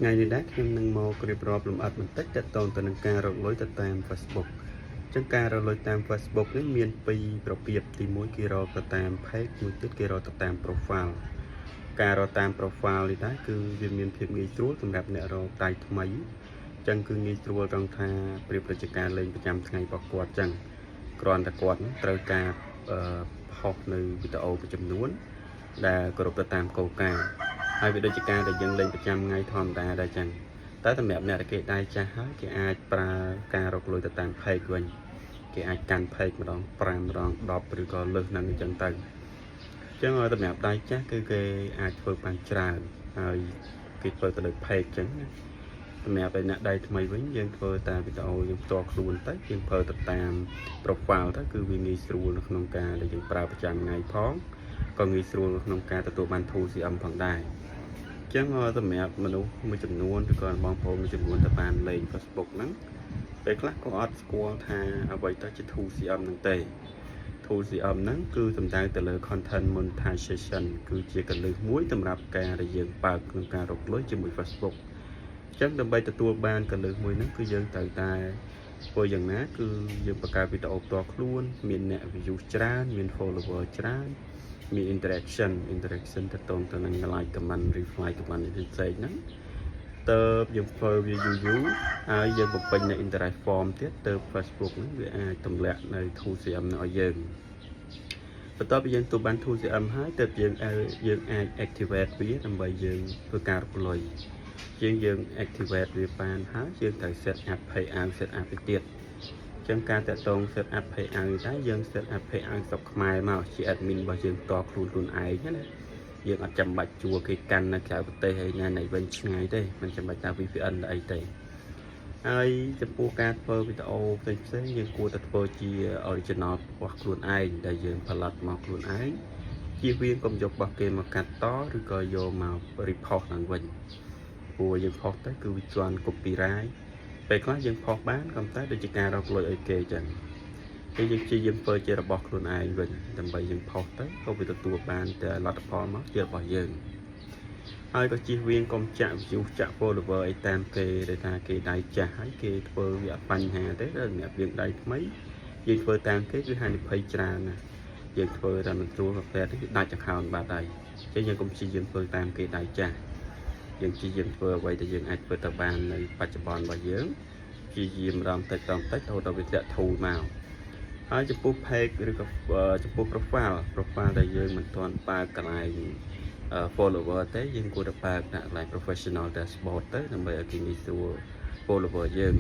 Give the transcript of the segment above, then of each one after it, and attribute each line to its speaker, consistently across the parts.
Speaker 1: ថ្ងៃនេះដែរខ្ញុំនឹងមករៀបរាប់លម្អិតបន្តិចទាក់ទងទៅនឹងការរកលុយទៅតាម Facebook ចឹងការរកលុយតាម Facebook នេះមានពីរប្រភេទទី1គេរកទៅតាម page មួយទៀតគេរកទៅតាម profile ការរកតាម profile នេះដែរគឺវាមានភាពងាយស្រួលសម្រាប់អ្នករកដៃថ្មីចឹងគឺងាយស្រួលត្រង់ថាប្រៀបដូចជាការលេងប្រចាំថ្ងៃរបស់គាត់ចឹងគ្រាន់តែគាត់ត្រូវការផុសនៅវីដេអូមួយចំនួនដែលគោរពទៅតាមគោលការណ៍ហើយវាដូចជាការដែលយើងលេងប្រចាំថ្ងៃធម្មតាដែរចឹងតែសម្រាប់អ្នកដែលគេដៃចាស់ហើយគេអាចប្រើការរកលុយទៅតាម page វិញគេអាចកាន់ page ម្ដង5ម្ដង10ឬក៏លើសហ្នឹងអញ្ចឹងទៅចឹងសម្រាប់ដៃចាស់គឺគេអាចធ្វើបានច្រើនហើយគេធ្វើទៅលើ page ចឹងណាសម្រាប់អ្នកដៃថ្មីវិញយើងធ្វើតាមវីដេអូយើងផ្ទាល់ខ្លួនទៅយើងធ្វើទៅតាម profile ទៅគឺវាងាយស្រួលនៅក្នុងការដែលយើងប្រើប្រចាំថ្ងៃផងក៏ងាយស្រួលនៅក្នុងការទទួលបាន 2CM ផងដែរចឹងសម្រាប់មនុស្សមួយចំនួនឬក៏បងប្អូនមួយចំនួនទៅបានលេង Facebook ហ្នឹងពេលខ្លះក៏អត់ស្គាល់ថាអ្វីទៅជា 2CM ហ្នឹងទេ 2CM ហ្នឹងគឺសំដៅទៅលើ content monetization គឺជាកលឹះមួយសម្រាប់ការដែលយើងបើកក្នុងការរកលុយជាមួយ Facebook ចឹងដើម្បីទទួលបានកលឹះមួយហ្នឹងគឺយើងត្រូវតែធ្វើយ៉ាងណាគឺយើងបង្កើតវីដេអូផ្ទាល់ខ្លួនមានអ្នក view ច្រើនមាន follower ច្រើនមាន interaction ទៅតទៅនឹង like comment reply comment ផ្សេងហ្នឹងតើយើងធ្វើវាយូរហើយយើងបំពេញនៅ interact form ទៀតទៅ Facebook ហ្នឹងវាអាចទម្លាក់នៅ 2CM នឹងឲ្យយើងបន្ទាប់ពីយើងទទួលបាន 2CM ហើយទើបយើងអាច activate វាដើម្បីយើងធ្វើការរកលុយយើង activate វាបានហើយយើងត្រូវ set up payout set up ទៅទៀតចឹងការតាក់ទង set up payout ដែរយើង set up payout ស្រុកខ្មែរមកជា admin របស់យើងផ្ទាល់ខ្លួនឯងណាយើងអត់ចាំបាច់ជួលគេកាន់នៅក្រៅប្រទេសហើយណាវិញឆ្ងាយទេមិនចាំបាច់តា VPN អីទេហើយចំពោះការធ្វើវីដេអូផ្សេងយើងគួរតែធ្វើជា original របស់ខ្លួនឯងដែលយើងផលិតមកខ្លួនឯងជៀសវាងកុំយករបស់គេមកកាត់តឬក៏យកមក repost ឡើងវិញព្រោះយើងផុសទៅគឺវាជាន់ copyright ពេលខ្លះយើងផុសបានក៏តែដូចជាការរកលុយឲ្យគេចឹងពេលយើងជាយើងធ្វើជារបស់ខ្លួនឯងវិញដើម្បីយើងផុសទៅក៏វាទទួលបានតែលទ្ធផលមកជារបស់យើងហើយក៏ជៀសវាងកុំចាក់ view ចាក់ follower អីតាមគេដែលថាគេដៃចាស់ហើយគេធ្វើវាអត់បញ្ហាទេដល់អ្នកយើងដៃថ្មីយើងធ្វើតាមគេគឺហានិភ័យច្រើនណាយើងធ្វើតាមមិនស្រួលប្រភេទនេះដាច់ account បាត់ហើយចឹងយើងកុំព្យាយាមធ្វើតាមគេដៃចាស់យើងព្យាយាមធ្វើអ្វីដែលយើងអាចធ្វើទៅបាននៅបច្ចុប្បន្នរបស់យើងព្យាយាមរំតិចរហូតដល់វាធ្លាក់ធូរមកហើយចំពោះ page ឬក៏ចំពោះ profile ដែលយើងមិនទាន់បើកកន្លែង follower ទេយើងគួរតែបើកដាក់កន្លែង professional dashboard ទៅដើម្បីឲ្យគេងាយស្រួល follower យើង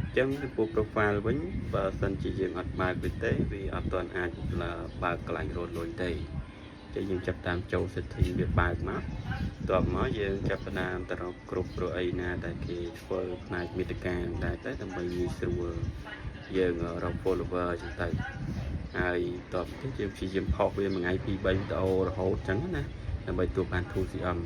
Speaker 1: អញ្ចឹងចំពោះ profile វិញបើសិនជាយើងអត់បើកវាទេវាអត់ទាន់អាចបើកកន្លែងរកលុយទេចឹងយើងចាប់តាមចូល setting វាបើកមកបន្ទាប់មកយើងចាប់ផ្ដើមទៅរកគ្រប់ព្រោះអីណាដែលគេធ្វើផ្នែកមាតិកាដែរតែដើម្បីងាយស្រួលយើងរក follower ចឹងទៅហើយតបទៅយើងព្យាយាមផុសវាមួយថ្ងៃ2 3វីដេអូរហូតចឹងណាដើម្បីទទួលបាន 2CM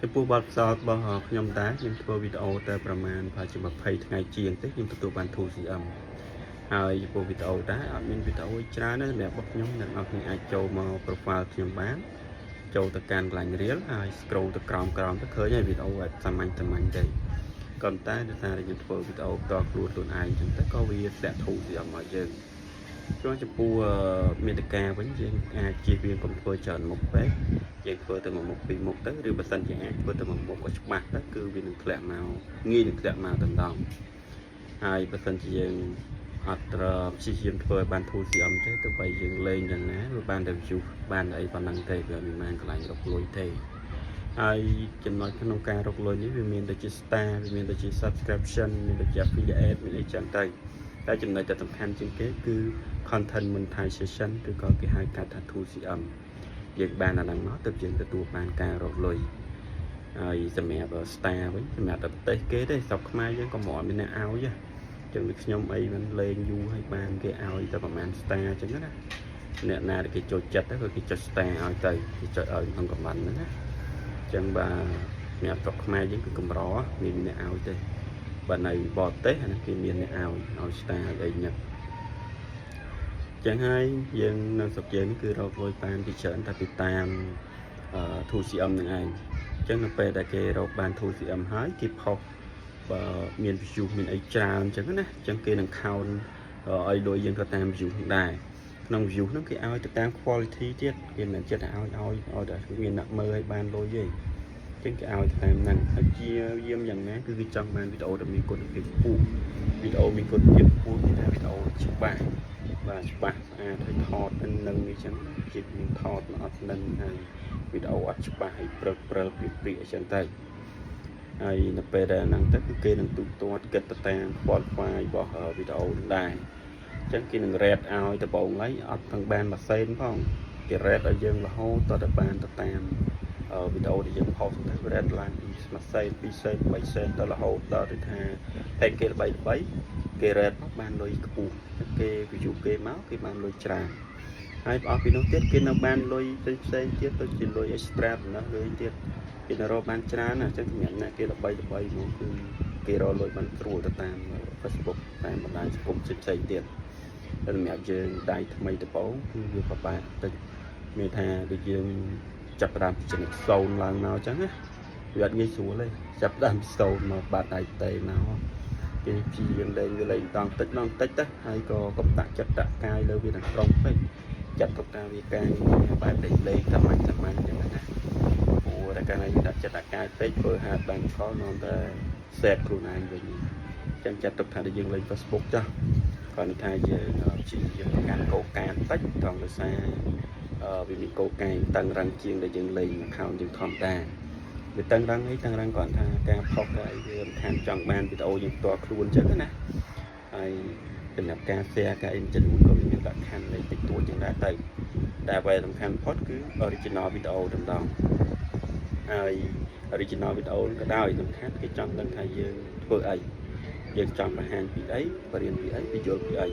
Speaker 1: ចំពោះបទពិសោធន៍របស់ខ្ញុំដែរខ្ញុំធ្វើវីដេអូតែប្រហែលប្រហែលជា20ថ្ងៃជាងទេខ្ញុំទទួលបាន 2CM ហើយចំពោះវីដេអូដែរអត់មានវីដេអូច្រើនទេសម្រាប់របស់ខ្ញុំអ្នកនរគ្នាអាចចូលមក profile ខ្ញុំបានចូលទៅកាន់កន្លែង reel ហើយ scroll ទៅក្រោមទៅឃើញហើយវីដេអូសាមញ្ញទេក៏តែដោយសារយើងធ្វើវីដេអូផ្ទាល់ខ្លួនឯងចឹងទៅក៏វាធ្លាក់ 2CM មកយើងចូលចំពោះមាតិកាវិញយើងអាចជៀសវាងកុំធ្វើច្រើនមុខពេកយើងធ្វើទៅមួយមុខពីរមុខទៅឬបើសិនជាអាចធ្វើទៅមួយមុខក៏ច្បាស់ទៅគឺវានឹងធ្លាក់មកងាយនឹងធ្លាក់មកតំណងហើយបើសិនជាយើងអត់ព្យាយាមធ្វើឲ្យបាន 2CM ទេទោះបីយើងលេងយ៉ាងណាវាបានតែ view បានអីប៉ុណ្ណឹងទេវាមិនមែនកន្លែងរកលុយទេហើយចំណុចក្នុងការរកលុយនេះវាមានដូចជា star វាមានដូចជា subscription មានដូចជា affiliate មានអីចឹងទៅតែចំណុចដែលសំខាន់ជាងគេគឺ content monetization ឬក៏គេហៅកាត់ថា 2CM យើងបានអាហ្នឹងមកទើបយើងទទួលបានការរកលុយហើយសម្រាប់ star វិញសម្រាប់តែប្រទេសគេទេស្រុកខ្មែរយើងក៏មិនមានអ្នកឲ្យទេចឹងដូចខ្ញុំអីមិនលេងយូរហើយបានគេឲ្យតែប្រហែល star ចឹងណាអ្នកណាដែលគេចូលចិត្តទៅគឺគេចុច star ឲ្យទៅគេចុចឲ្យក្នុង comment ហ្នឹងណាចឹងបាទសម្រាប់ស្រុកខ្មែរយើងគឺកម្រមានអ្នកឲ្យទេបើនៅបរទេសអានេះគេមានអ្នកឲ្យ star អីញឹកចឹងហើយយើងនៅស្រុកយើងនេះគឺរកលុយបានពីច្រើនតែពីតាម 2CM ហ្នឹងឯង ចឹងនៅពេលដែលគេរកបាន 2cm ហើយគេផុសបើមាន view មានអីច្រើនចឹងណាចឹងគេនឹង count ឲ្យលុយយើងទៅតាម view ហ្នឹងដែរក្នុង view ហ្នឹងគេឲ្យទៅតាម quality ទៀតគេមិនចិត្តឲ្យតែមានអ្នកមើលឲ្យបានលុយទេចឹងគេឲ្យទៅតាមហ្នឹងហើយជាយាមយ៉ាងណាគឺគេចង់បានវីដេអូដែលមានគុណភាពខ្ពស់វីដេអូមានគុណភាពខ្ពស់គេថាវីដេអូច្បាស់បាទច្បាស់ស្អាតហើយថតនឹងនេះចឹងជាមានថតមកអត់នឹងហើយវីដេអូអត់ច្បាស់ហើយព្រើលព្រាកអញ្ចឹងទៅហើយនៅពេលដែលហ្នឹងទៅគឺគេនឹងទូទាត់គិតទៅតាម qualify របស់វីដេអូដែរអញ្ចឹងគេនឹង rate ឲ្យដំបូងឡើយអត់ទាំងបានមួយសេនផងគេ rate ឲ្យយើងរហូតដល់បានទៅតាមវីដេអូដែលយើងផុសទៅ rate ឡើងពីមួយសេនពីរសេនបីសេនដល់រហូតដល់ទៅថា page គេល្បីគេ rate មកបានលុយខ្ពស់គេ view គេមកគេបានលុយច្រើនហើយអស់ពីនោះទៀតគេនៅបានលុយផ្សេងទៀតដូចជាលុយ extra ណាលុយទៀតគេនៅរកបានច្រើនណាអញ្ចឹងសម្រាប់អ្នកគេល្បីមកគឺគេរកលុយបានស្រួលទៅតាម Facebook តាមបណ្ដាញសង្គមផ្សេងទៀតតែសម្រាប់យើងដៃថ្មីដំបូងគឺវាពិបាកតិចមានថាដូចយើងចាប់ផ្ដើមពីចំណុច0ឡើងមកអញ្ចឹងណាវាអត់ងាយស្រួលទេចាប់ផ្ដើមពី0មកបាត់ដៃតេមកគេព្យាយាមលេងតង់តិចទៅហើយក៏កុំដាក់ចិត្តដាក់កាយលើវាទាំងស្រុងពេកចាត់ទុកថាវាកាយបែបលេងសាមញ្ញអញ្ចឹងណាព្រោះតែកាលណាយើងដាក់ចិត្តដាក់កាយពេកធ្វើហាត់បានខលនាំតែសេតខ្លួនឯងវិញអញ្ចឹងចាត់ទុកថាយើងលេង Facebook ចាស់គាត់ថាយើងព្យាយាមការកោការតិចត្រង់ដោយសារវាមានកោការតឹងរឹងជាងដែលយើងលេង account យើងធម្មតាវាតឹងរឹងគាត់ថាការផុសក៏អីវាមិនខានចង់បានវីដេអូយើងផ្ទាល់ខ្លួនអញ្ចឹងណាហើយសម្រាប់ការ share ការ interview ក៏មានលក្ខខណ្ឌលេខតិចតួចយ៉ាងដែរទៅតែអ្វីសំខាន់បំផុតគឺ original video តែម្ដងហើយ original video ក៏ដោយសំខាន់គេចង់ដឹងថាយើងធ្វើអីយើងចង់បង្ហាញពីអីបរៀនពីអីបញ្យល់ពីអី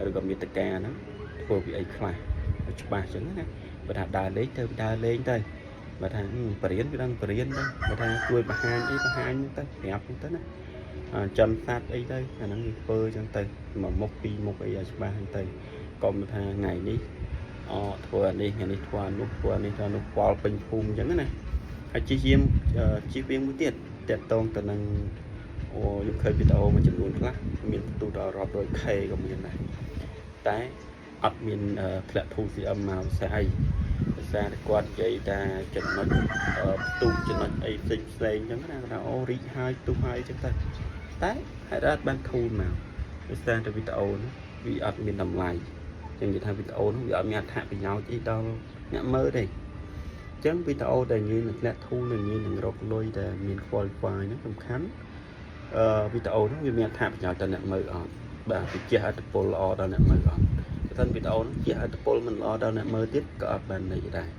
Speaker 1: ឬក៏មាតិកាហ្នឹងធ្វើពីអីខ្លះឲ្យច្បាស់អញ្ចឹងណាបើថាដើរលេងទៅដើរលេងទៅបើថាបរៀនវាដឹងបរៀនទៅបើថាជួយបង្ហាញអីបង្ហាញទៅប្រាប់ទៅណាចំសាត់អីទៅអាហ្នឹងវាធ្វើអញ្ចឹងទៅមកមុខពីមុខអីឲ្យច្បាស់ហ្នឹងទៅកុំថាថ្ងៃនេះធ្វើអានេះថ្ងៃនេះធ្វើអានោះធ្វើអានេះធ្វើនោះពាល់ពេញភូមិអញ្ចឹងណាហើយជិះយាមជិះវៀងមួយទៀតតាក់តងទៅនឹងខ្ញុំឃើញវីដេអូមួយចំនួនខ្លះមានទូដល់រាប់រយ K ក៏មានដែរតែអត់មានធ្លាក់ 2cm មកផ្សេងអីភាសាតែគាត់និយាយថាចំណុចផ្ទុះចំណុចអីផ្សេងអញ្ចឹងណាថាអូរីកហើយផ្ទុះហើយអញ្ចឹងទៅតែហេតុអត់បានធូរមកភាសាតែវីដេអូនោះវាអត់មានតម្លៃអញ្ចឹងនិយាយថាវីដេអូនោះវាអត់មានអត្ថប្រយោជន៍អីដល់អ្នកមើលទេអញ្ចឹងវីដេអូដែលញ៉ឺនឹងធ្លាក់ធូរនឹងញ៉ឺនឹងរកលុយតែមាន qualify ហ្នឹងសំខាន់វីដេអូនោះវាមានអត្ថប្រយោជន៍ដល់អ្នកមើលអត់បាទវាជះឥទ្ធិពលល្អដល់អ្នកមើលអត់បើមិនវីដេអូនោះជះឥទ្ធិពលមិនល្អដល់អ្នកមើលទៀតក៏អត់បានន័យដែរ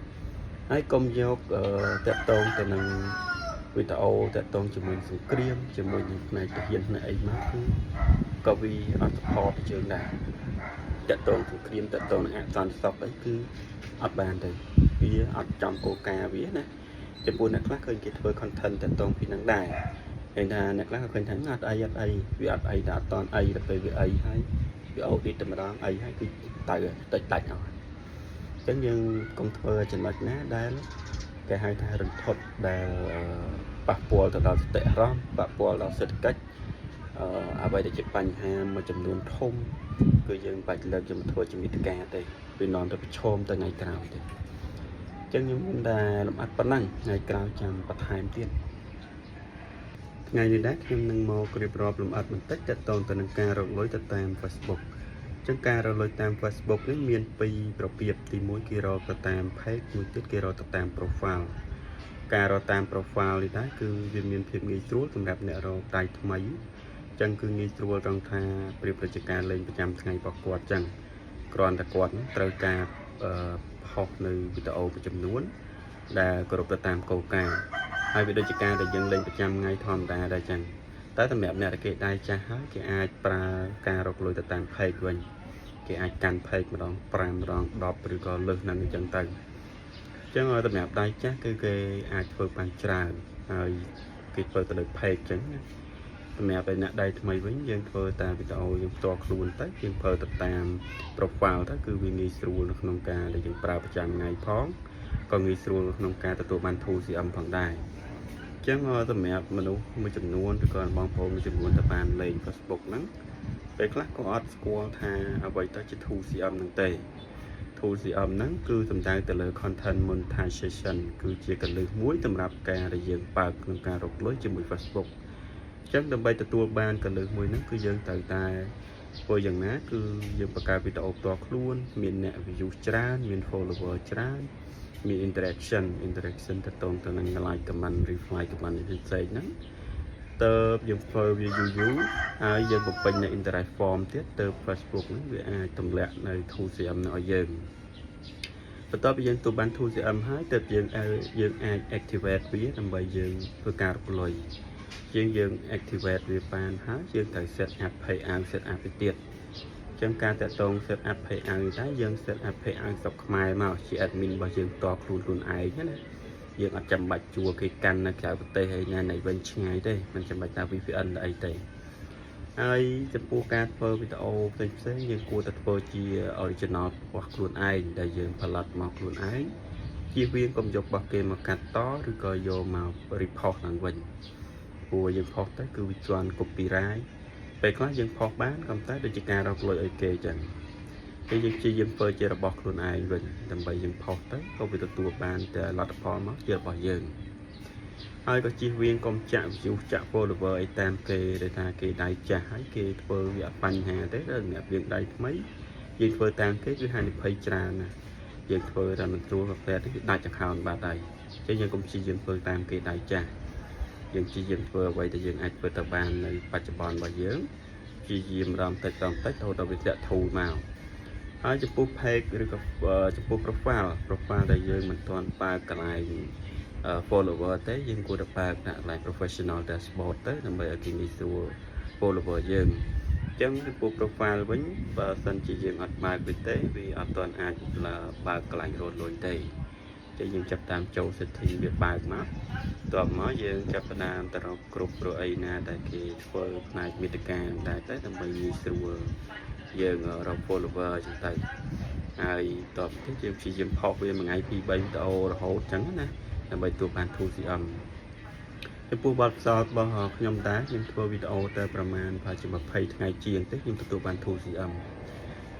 Speaker 1: ហើយកុំយកតាក់ទងទៅនឹងវីដេអូតាក់ទងជាមួយសង្គ្រាមជាមួយនឹងផ្នែកទាហានផ្នែកអីមកគឺក៏វាអត់ support ទៅជើងដែរតាក់ទងសង្គ្រាមតាក់ទងនឹងអសន្តិសុខអីគឺអត់បានទេវាអត់ចំគោលការណ៍វាណាចំពោះអ្នកខ្លះឃើញគេធ្វើ content តាក់ទងពីនឹងដែរឃើញថាអ្នកខ្លះក៏ឃើញថាអត់អីវាអត់អីតែអត់តន់អីទៅពេលវាអីហើយវាអូឌីតតែម្ដងអីហើយគឺទៅតិចដាច់អស់អញ្ចឹងយើងកុំធ្វើចំណុចណាដែលគេហៅថារន្ធត់ដែលប៉ះពាល់ទៅដល់សតិអារម្មណ៍ប៉ះពាល់ដល់សេដ្ឋកិច្ចអ្វីដែលជាបញ្ហាមួយចំនួនធំគឺយើងបាច់លើកយកមកធ្វើជាមាតិកាទេវានាំទៅប្រឈមទៅថ្ងៃក្រោយទេអញ្ចឹងខ្ញុំមិនដែលលំអិតប៉ុណ្ណឹងថ្ងៃក្រោយចាំបន្ថែមទៀតថ្ងៃនេះដែរខ្ញុំនឹងមករៀបរាប់លម្អិតបន្តិចទាក់ទងទៅនឹងការរកលុយទៅតាម Facebook អញ្ចឹងការរកលុយតាម Facebook នេះមាន2ប្រភេទទី1គេរកទៅតាម page មួយទៀតគេរកទៅតាម profile ការរកតាម profile នេះដែរគឺវាមានភាពងាយស្រួលសម្រាប់អ្នករកដៃថ្មីអញ្ចឹងគឺងាយស្រួលត្រង់ថាប្រៀបដូចជាការលេងប្រចាំថ្ងៃរបស់គាត់អញ្ចឹងគ្រាន់តែគាត់ត្រូវការផុសនៅវីដេអូមួយចំនួនដែលគោរពទៅតាមគោលការណ៍ហើយវាដូចជាការដែលយើងលេងប្រចាំថ្ងៃធម្មតាដែរចឹងតែសម្រាប់អ្នកដែលគេដៃចាស់ហើយគេអាចប្រើការរកលុយទៅតាម page វិញគេអាចកាន់ page ម្ដង5ម្ដង10ឬក៏លើសហ្នឹងអញ្ចឹងទៅអញ្ចឹងសម្រាប់ដៃចាស់គឺគេអាចធ្វើបានច្រើនហើយគេធ្វើទៅលើ page ចឹងណាសម្រាប់អ្នកដៃថ្មីវិញយើងធ្វើតាមវីដេអូយើងផ្ទាល់ខ្លួនទៅយើងធ្វើទៅតាម profile ទៅគឺវាងាយស្រួលនៅក្នុងការដែលយើងប្រើប្រចាំថ្ងៃផង ក៏ងាយស្រួលក្នុងការទទួលបាន 2CM ផងដែរចឹងសម្រាប់មនុស្សមួយចំនួនឬក៏បងប្អូនមួយចំនួនទៅបានលេង Facebook ហ្នឹងពេលខ្លះក៏អត់ស្គាល់ថាអ្វីទៅជា 2CM ហ្នឹងទេ 2CM ហ្នឹងគឺសំដៅទៅលើ content monetization គឺជាកលឹះមួយសម្រាប់ការដែលយើងបើកក្នុងការរកលុយជាមួយ Facebook ចឹងដើម្បីទទួលបានកលឹះមួយហ្នឹងគឺយើងត្រូវតែធ្វើយ៉ាងណាគឺយើងបង្កើតវីដេអូផ្ទាល់ខ្លួនមានអ្នក view ច្រើនមាន follower ច្រើនមាន interaction ទៅតទៅនឹង like comment reply comment ផ្សេងហ្នឹងតើយើងធ្វើវាយូរហើយយើងបំពេញនៅ internet form ទៀតទៅ Facebook ហ្នឹងវាអាចទម្លាក់នៅ 2CM នៅឲ្យយើងបន្ទាប់ពីយើងទទួលបាន 2CM ហើយទើបយើងអាច activate វាដើម្បីយើងធ្វើការរកលុយយើង activate វាបានហើយយើងត្រូវ set up payout set up ទៅទៀតចឹងការតាក់ទង set up payout តែយើង set up payout ស្រុកខ្មែរមកជា admin របស់យើងតខ្លួនឯងណាយើងអត់ចាំបាច់ជួលគេកាន់នៅក្រៅប្រទេសហើយណែវិញឆ្ងាយទេមិនចាំបាច់តាម VPN អីទេហើយចំពោះការធ្វើវីដេអូផ្សេងយើងគួរតែធ្វើជា original របស់ខ្លួនឯងដែលយើងផលិតមកខ្លួនឯងជៀសវាងកុំយករបស់គេមកកាត់តឬក៏យកមក report ឡើងវិញព្រោះយើងផុសទៅគឺវាជាន់ copyright ពេលខ្លះយើងផុសបានក៏តែដូចជាការរកលុយឲ្យគេចឹងពេលយើងជាយើងធ្វើជារបស់ខ្លួនឯងវិញដើម្បីយើងផុសទៅក៏វាទទួលបានតែលទ្ធផលមកជារបស់យើងហើយក៏ជៀសវាងកុំចាក់ view ចាក់ follower អីតាមគេដែលថាគេដៃចាស់ហើយគេធ្វើវាអត់បញ្ហាទេដល់អ្នកយើងដៃថ្មីយើងធ្វើតាមគេគឺហានិភ័យច្រើនណាស់យើងធ្វើតែមិនស្រួលកាហ្វេនេះដាច់ account បាត់ហើយចឹងយើងកុំព្យាយាមធ្វើតាមគេដៃចាស់យើងព្យាយាមធ្វើអ្វីដែលយើងអាចធ្វើទៅបាននៅបច្ចុប្បន្នរបស់យើងព្យាយាមរំតិចរហូតដល់វាធ្លាក់ធូរមកហើយចំពោះ page ឬក៏ចំពោះ profile ដែលយើងមិនទាន់បើកកន្លែងfollower ទេយើងគួរតែបើកដាក់កន្លែង professional dashboard ទៅដើម្បីឲ្យគេងាយស្រួល follower យើងអញ្ចឹងចំពោះ profile វិញបើសិនជាយើងអត់បើកវាទេវាអត់ទាន់អាចបើកកន្លែងរត់លុយទេចឹងយើងចាប់តាមចូល setting វាបើកមកតបមកយើងចាប់តាមទៅរកគ្រប់ព្រោះអីណាដែលគេធ្វើផ្នែកមាតិកាដែរតែដើម្បីងាយស្រួលយើងរក follower ចឹងទៅហើយតបទៅយើងព្យាយាមផុសវាមួយថ្ងៃ 2-3 វីដេអូរហូតចឹងណាដើម្បីទទួលបាន 2CM ចំពោះបទពិសោធន៍របស់ខ្ញុំដែរខ្ញុំធ្វើវីដេអូទៅប្រហែលប្រហែលជា20ថ្ងៃជាងទេខ្ញុំទទួលបាន 2CM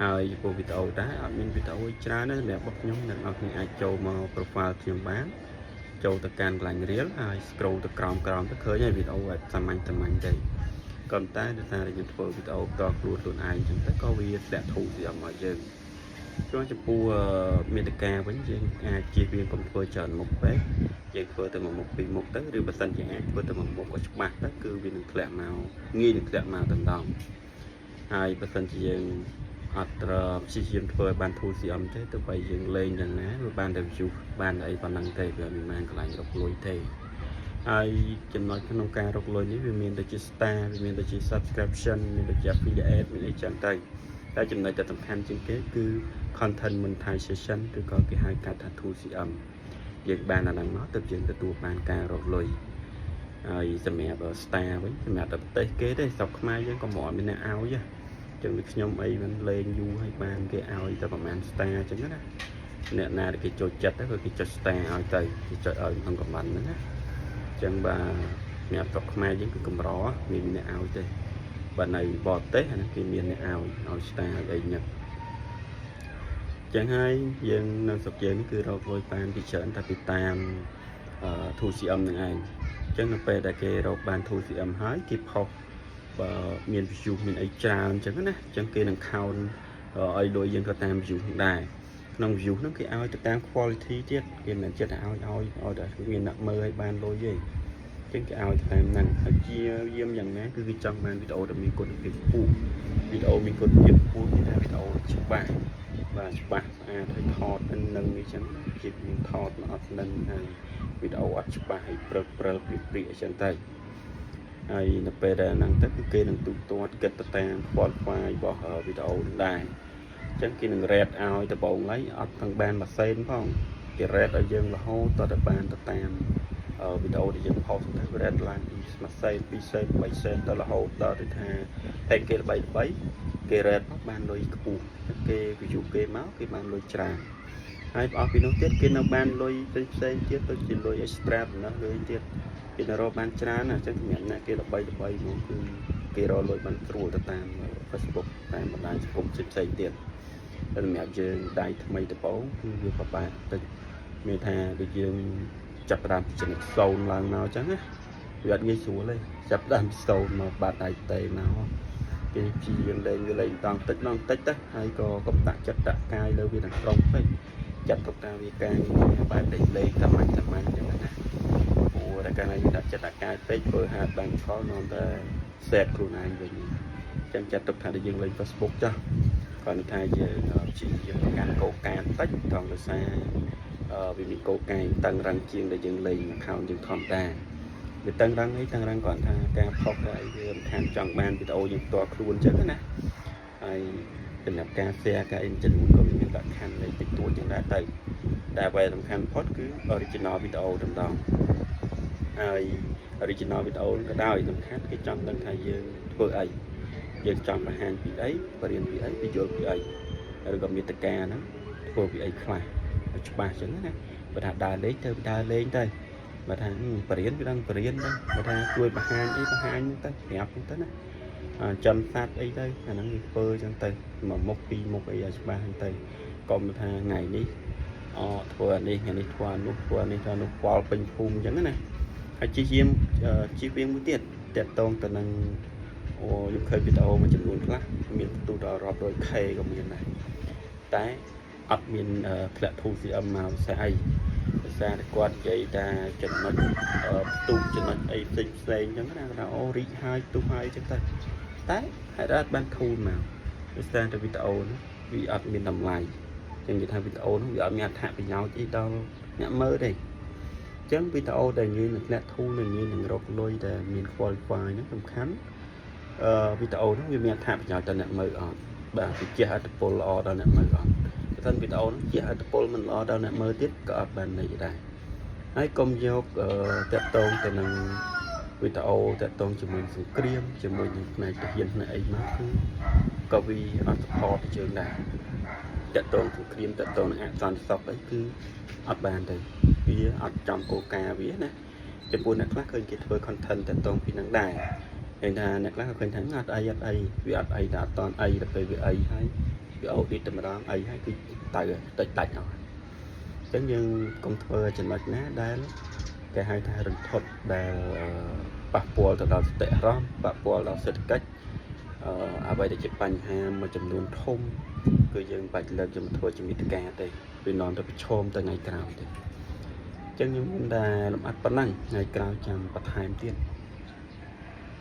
Speaker 1: ហើយចំពោះវីដេអូដែរអត់មានវីដេអូច្រើនទេសម្រាប់របស់ខ្ញុំអ្នកនរគ្នាអាចចូលមក profile ខ្ញុំបានចូលទៅកាន់កន្លែង reel ហើយ scroll ទៅក្រោមទៅឃើញហើយវីដេអូសាមញ្ញទេក៏តែដោយសារយើងធ្វើវីដេអូផ្ទាល់ខ្លួនឯងចឹងទៅក៏វាធ្លាក់ 2CM មកយើងចំពោះមាតិកាវិញយើងអាចជៀសវាងកុំធ្វើច្រើនមុខពេកយើងធ្វើតែមួយមុខពីរមុខទៅឬបើសិនជាអាចធ្វើតែមួយមុខឲ្យច្បាស់ទៅគឺវានឹងធ្លាក់មកងាយនឹងធ្លាក់មកតែម្ដងហើយបើសិនជាយើងអត់ព្យាយាមធ្វើឲ្យបាន 2CM ទេទោះបីយើងលេងយ៉ាងណាវាបានតែ view បានតែអីប៉ុណ្ណឹងទេវាមិនមែនកន្លែងរកលុយទេហើយចំណុចក្នុងការរកលុយនេះវាមានដូចជា star វាមានដូចជា subscription មានដូចជា affiliate មានអីចឹងទៅតែចំណុចដែលសំខាន់ជាងគេគឺ content monetization ឬក៏គេហៅកាត់ថា 2CM យើងបានអាហ្នឹងមកទើបយើងទទួលបានការរកលុយហើយសម្រាប់ star វិញសម្រាប់តែប្រទេសគេទេស្រុកខ្មែរយើងក៏មិនមានអ្នកឲ្យចឹងដូចខ្ញុំអីមិនលេងយូរហើយបានគេឲ្យតែប្រហែល star ចឹងណាអ្នកណាដែលគេចូលចិត្តទៅគេចុច star ឲ្យទៅគេចុចឲ្យក្នុង comment ហ្នឹងណាចឹងបាទសម្រាប់ស្រុកខ្មែរយើងគឺកម្រមានអ្នកឲ្យទេបើនៅបរទេសអានេះគេមានអ្នកឲ្យ star អីញឹកចឹងហើយយើងនៅស្រុកយើងនេះគឺរកលុយបានពីច្រើនតែពីតាម 2CM នឹងឯងចឹងនៅពេលដែលគេរកបាន 2CM ហើយគេផុសបើមាន view មានអីច្រើនចឹងណាចឹងគេនឹង count ឲ្យលុយយើងក៏តាម view ហ្នឹងដែរក្នុង view ហ្នឹងគេឲ្យទៅតាម quality ទៀតគេមិនចិត្តឲ្យតែមានអ្នកមើលឲ្យបានលុយទេចឹងគេឲ្យតាមហ្នឹងហើយជាយាមយ៉ាងណាគឺគេចង់បានវីដេអូដែលមានគុណភាពខ្ពស់វីដេអូមានគុណភាពខ្ពស់គេថាវីដេអូច្បាស់បាទច្បាស់ស្អាតហើយថតនឹងនេះចឹងជាយើងថតមកអត់នឹងហើយវីដេអូអត់ច្បាស់ហើយព្រិលព្រាអញ្ចឹងទៅហើយនៅពេលដែលហ្នឹងទៅគឺគេនឹងទូទាត់គិតទៅតាម qualify របស់វីដេអូនឹងដែរអញ្ចឹងគេនឹង rate ឲ្យដំបូងឡើយអត់ទាំងបានមួយសេនផងគេ rate ឲ្យយើងរហូតតទៅបានទៅតាមវីដេអូដែលយើង post ទៅ rate ឡើងពីមួយសេនពីរសេនបីសេនទៅរហូតដល់ទៅថាតែគេល្បីគេ rate មកបានលុយខ្ពស់គេ view គេមកគេបានលុយច្រើន ហើយអស់ពីនោះទៀតគេនៅបានលុយផ្សេងទៀតដូចជាលុយ extra ណាលុយទៀតគេនៅរកបានច្រើនណាអញ្ចឹងសម្រាប់អ្នកគេល្បីមកគឺគេរកលុយបានស្រួលទៅតាម Facebook តាមបណ្ដាញសង្គមផ្សេងទៀតតែសម្រាប់យើងដៃថ្មីដំបូងគឺវាពិបាកតិចមានថាដូចយើងចាប់ផ្ដើមពីចំណុច0ឡើងមកអញ្ចឹងណាវាអត់ងាយស្រួលទេចាប់ផ្ដើមពី0មកបាត់ដៃតេមកគេព្យាយាមលេងវាលេងតតិចទៅហើយក៏កុំតាក់ចិត្តតាក់កាយលើវាទាំងស្រុងពេកចាត់ទុកថាវាការបែបលេងតាមអញ្ចឹងណាព្រោះតែកាលណាយើងដាក់ចិត្តតាក់កាយពេកធ្វើហាត់បានផលនាំតែសេតខ្លួនឯងវិញអញ្ចឹងចាត់ទុកថាយើងលេង Facebook ចាស់គាត់ថាយើងព្យាយាមការកោការតិចត្រង់ដោយសារវាមានកោកាយតឹងរឹងជាងដែលយើងលេង account យើងធម្មតាវាតឹងរឹងគាត់ថាការផុសតែអីវាមិនខានចង់បានវីដេអូយើងផ្ទាល់ខ្លួនអញ្ចឹងណាហើយសម្រាប់ការ share ការ interview ក៏មានលក្ខខណ្ឌនៃតិចតួចយ៉ាងដែរទៅតែអ្វីសំខាន់បំផុតគឺ original video តែម្ដងហើយ original video ក៏ដោយសំខាន់គេចង់ដឹងថាយើងធ្វើអីយើងចង់បង្ហាញពីអីបរៀនពីអីបញ្យល់ពីអីឬក៏មាតិកាហ្នឹងធ្វើពីអីខ្លះឲ្យច្បាស់អញ្ចឹងណាបើថាដើរលេងទៅដើរលេងទៅបើថាបរៀនវាដឹងបរៀនទៅបើថាជួយបង្ហាញអីបង្ហាញទៅប្រាប់ទៅណាចំសัตว์អីទៅអាហ្នឹងវាធ្វើអញ្ចឹងទៅមួយមុខពីរមុខអីឲ្យច្បាស់ហ្នឹងទៅកុំថាថ្ងៃនេះធ្វើអានេះថ្ងៃនេះធ្វើអានោះធ្វើអានេះធ្វើនោះពាល់ពេញភូមិអញ្ចឹងណាហើយជិះយាមជិះវៀងមួយទៀតតាក់តងទៅនឹងខ្ញុំឃើញវីដេអូមួយចំនួនខ្លះមានផ្ទុះដល់រាប់រយ K ក៏មានដែរតែអត់មានធ្លាក់ធូរ CM មកផ្សាយដោយសារតែគាត់និយាយថាចំណុចផ្ទុះចំណុចអីផ្សេងអញ្ចឹងណាគាត់ថាអូរីកហើយផ្ទុះហើយអញ្ចឹងទៅតែហេតុអត់បានធូរមកដោយសារតែវីដេអូនោះវាអត់មានតម្លៃចឹងនិយាយថាវីដេអូនោះវាអត់មានអត្ថប្រយោជន៍អីដល់អ្នកមើលទេចឹងវីដេអូដែលញ៉ាំនឹងធ្លាក់ធូរនឹងញ៉ាំនឹងរកលុយដែលមាន qualify ហ្នឹងសំខាន់វីដេអូនោះវាមានអត្ថប្រយោជន៍ដល់អ្នកមើលអត់បាទវាជះឥទ្ធិពលល្អដល់អ្នកមើលអត់បើមិនវីដេអូនោះជះឥទ្ធិពលមិនល្អដល់អ្នកមើលទៀតក៏អត់បានន័យដែរហើយកុំយកតាក់ទងទៅនឹងវីដេអូតាក់ទងជាមួយសង្គ្រាមជាមួយនឹងផ្នែកទាហានផ្នែកអីមកគឺក៏វាអត់ support ទៅជើងដែរតាក់ទងសង្គ្រាមតាក់ទងនឹងអសន្តិសុខអីគឺអត់បានទេវាអត់ចំគោលការណ៍វាណាចំពោះអ្នកខ្លះឃើញគេធ្វើ content តាក់ទងពីនឹងដែរឃើញថាអ្នកខ្លះក៏ឃើញថាអត់អីវាអត់អីតែអត់តន់អីទៅពេលវាអីហើយវាអូឌីតតែម្ដងអីហើយគឺទៅតិចអស់អញ្ចឹងយើងកុំធ្វើចំណុចណាដែលគេហៅថារន្ធត់ដែលប៉ះពាល់ទៅដល់សតិអារម្មណ៍ប៉ះពាល់ដល់សេដ្ឋកិច្ចអ្វីដែលជាបញ្ហាមួយចំនួនធំគឺយើងបាច់លើកយកមកធ្វើជាមាតិកាទេវានាំទៅប្រឈមទៅថ្ងៃក្រោយទេអញ្ចឹងខ្ញុំមានតែលំអិតប៉ុណ្ណឹងថ្ងៃក្រោយចាំបន្ថែមទៀត